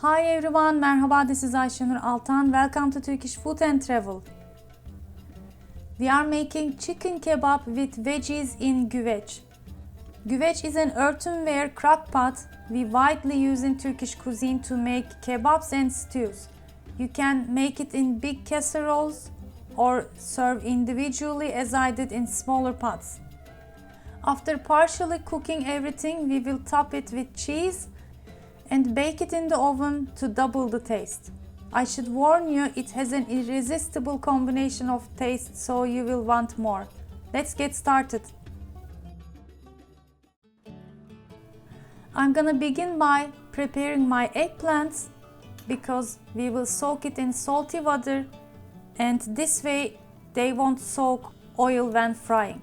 Hi everyone, merhaba, this is Ayşenur Altan. Welcome to Turkish Food and Travel. We are making chicken kebab with veggies in güveç. Güveç is an earthenware crock pot we widely use in Turkish cuisine to make kebabs and stews. You can make it in big casseroles or serve individually as I did in smaller pots. After partially cooking everything, we will top it with cheese and bake it in the oven to double the taste. I should warn you, it has an irresistible combination of taste, so you will want more. Let's get started. I'm gonna begin by preparing my eggplants because we will soak it in salty water, and this way they won't soak oil when frying.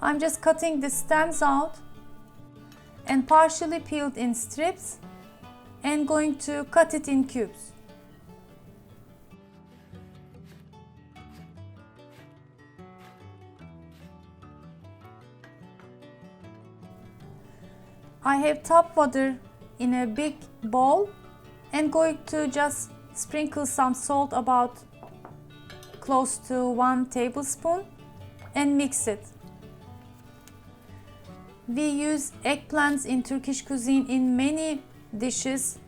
I'm just cutting the stems out and partially peeled in strips and going to cut it in cubes. I have tap water in a big bowl and going to just sprinkle some salt, about close to 1 tablespoon, and mix it. We use eggplants in Turkish cuisine in many dishes,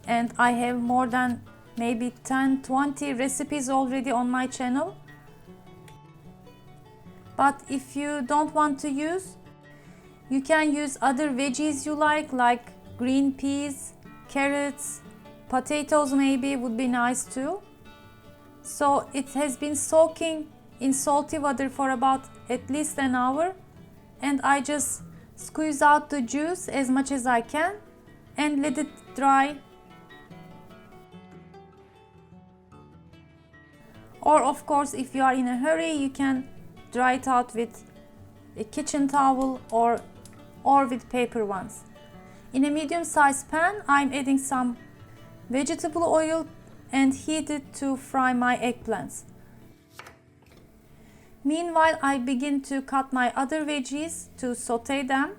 and I have more than maybe 10-20 recipes already on my channel. But if you don't want to use, you can use other veggies you like green peas, carrots, potatoes maybe would be nice too. So it has been soaking in salty water for about at least an hour, and I just squeeze out the juice as much as I can and let it dry. Or of course, if you are in a hurry, you can dry it out with a kitchen towel or with paper ones. In a medium-sized pan, I'm adding some vegetable oil and heat it to fry my eggplants. Meanwhile, I begin to cut my other veggies to saute them.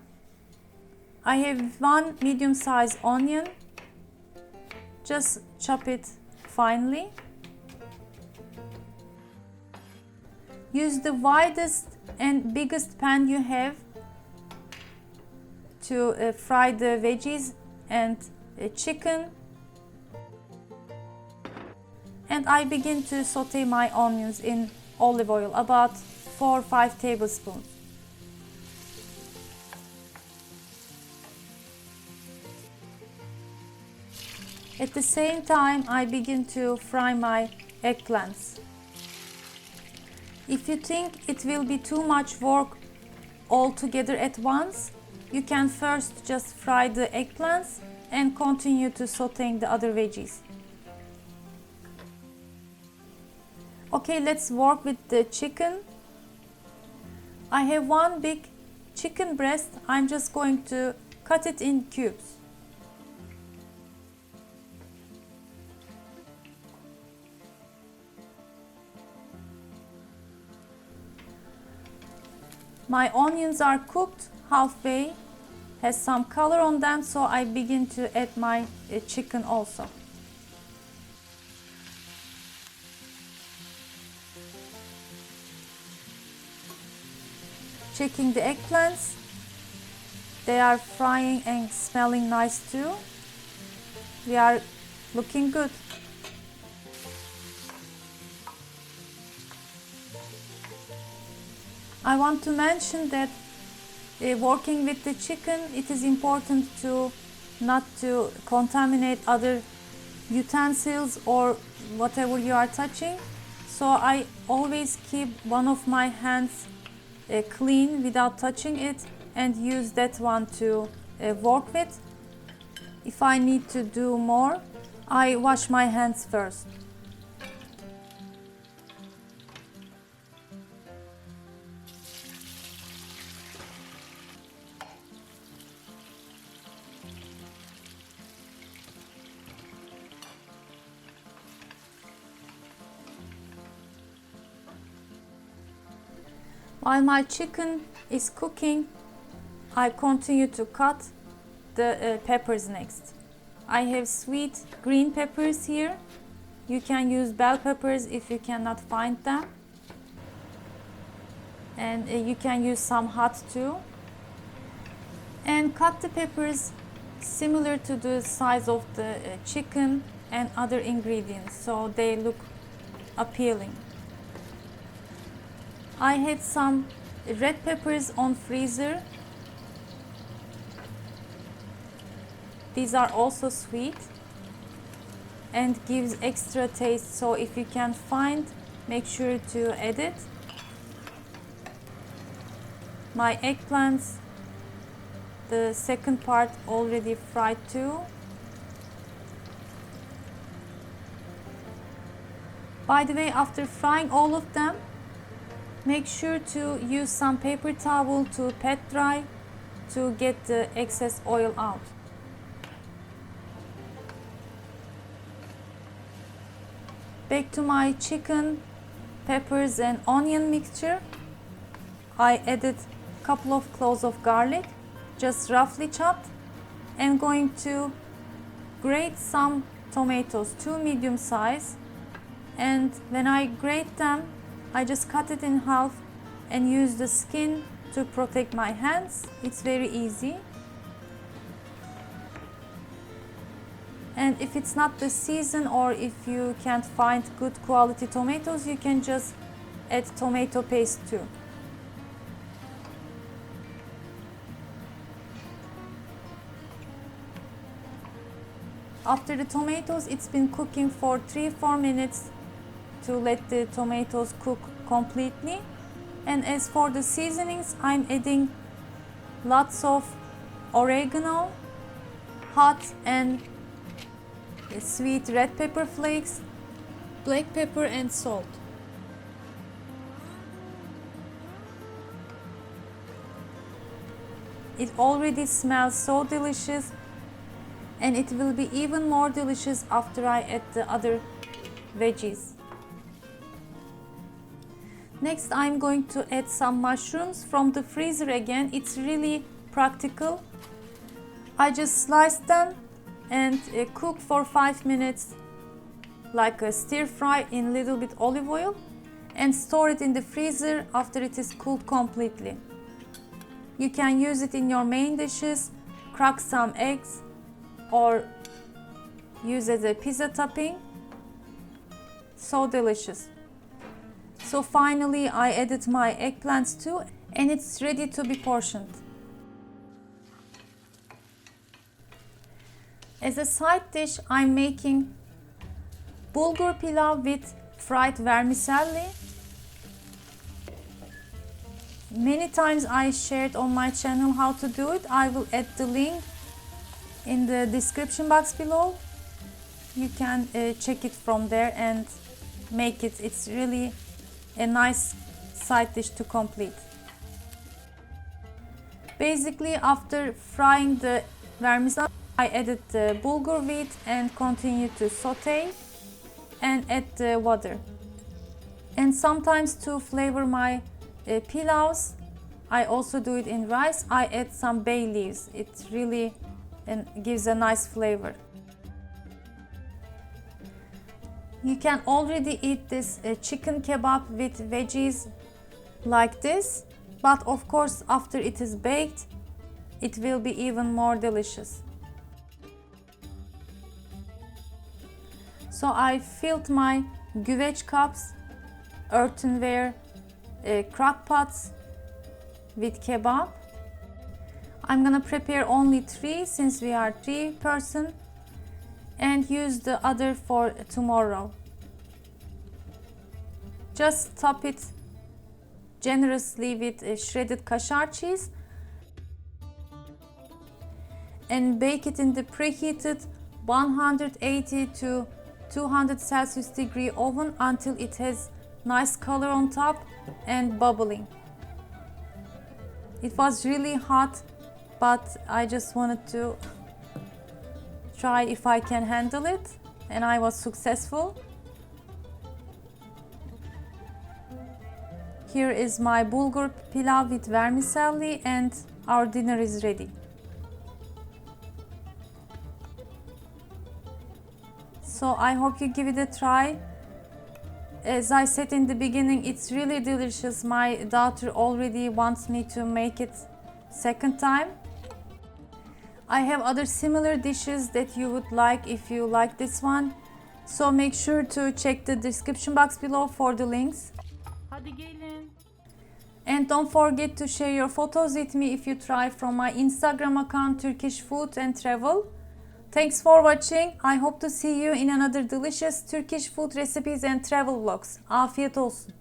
I have 1 medium-sized onion. Just chop it finely. Use the widest and biggest pan you have to fry the veggies and chicken. And I begin to saute my onions in olive oil, about 4 or 5 tablespoons. At the same time, I begin to fry my eggplants. If you think it will be too much work all together at once, you can first just fry the eggplants and continue to sauteing the other veggies. Okay, let's work with the chicken. I have 1 big chicken breast. I'm just going to cut it in cubes. My onions are cooked halfway, has some color on them, so I begin to add my chicken also. Checking the eggplants. They are frying and smelling nice too. We are looking good. I want to mention that working with the chicken, it is important to not to contaminate other utensils or whatever you are touching. So I always keep one of my hands clean without touching it and use that one to work with. If I need to do more, I wash my hands first. While my chicken is cooking, I continue to cut the peppers next. I have sweet green peppers here. You can use bell peppers if you cannot find them. And you can use some hot too. And cut the peppers similar to the size of the chicken and other ingredients so they look appealing. I had some red peppers on freezer. These are also sweet and gives extra taste, so if you can find, make sure to add it. My eggplants, the second part already fried too. By the way, after frying all of them, make sure to use some paper towel to pat dry to get the excess oil out. Back to my chicken, peppers and onion mixture. I added a couple of cloves of garlic, just roughly chopped, and going to grate some tomatoes, 2 medium size. And when I grate them, I just cut it in half and use the skin to protect my hands. It's very easy. And if it's not the season or if you can't find good quality tomatoes, you can just add tomato paste too. After the tomatoes, it's been cooking for 3-4 minutes to let the tomatoes cook completely. And as for the seasonings, I'm adding lots of oregano, hot and sweet red pepper flakes, black pepper and salt. It already smells so delicious, and it will be even more delicious after I add the other veggies. Next, I'm going to add some mushrooms from the freezer again. It's really practical. I just slice them and cook for 5 minutes like a stir fry in little bit olive oil and store it in the freezer after it is cooled completely. You can use it in your main dishes, crack some eggs or use as a pizza topping. So delicious. So finally I added my eggplants too, and it's ready to be portioned. As a side dish, I'm making bulgur pilav with fried vermicelli. Many times I shared on my channel how to do it. I will add the link in the description box below. You can check it from there and make it. It's really a nice side dish to complete. Basically, after frying the vermicelli, I added the bulgur wheat and continue to saute and add the water. And sometimes to flavor my pilavs, I also do it in rice. I add some bay leaves. It really gives a nice flavor. You can already eat this chicken kebab with veggies like this, but of course after it is baked, it will be even more delicious. So I filled my güveç cups, earthenware crock pots with kebab. I'm gonna prepare only 3 since we are 3 person, and use the other for tomorrow. Just top it generously with shredded kashar cheese and bake it in the preheated 180 to 200 Celsius degree oven until it has nice color on top and bubbling. It was really hot, but I just wanted to try if I can handle it, and I was successful. Here is my bulgur pilav with vermicelli, and our dinner is ready. So I hope you give it a try. As I said in the beginning, it's really delicious. My daughter already wants me to make it second time. I have other similar dishes that you would like if you like this one. So make sure to check the description box below for the links. Hadi gelin. And don't forget to share your photos with me if you try from my Instagram account Turkish Food and Travel. Thanks for watching. I hope to see you in another delicious Turkish food recipes and travel vlogs. Afiyet olsun.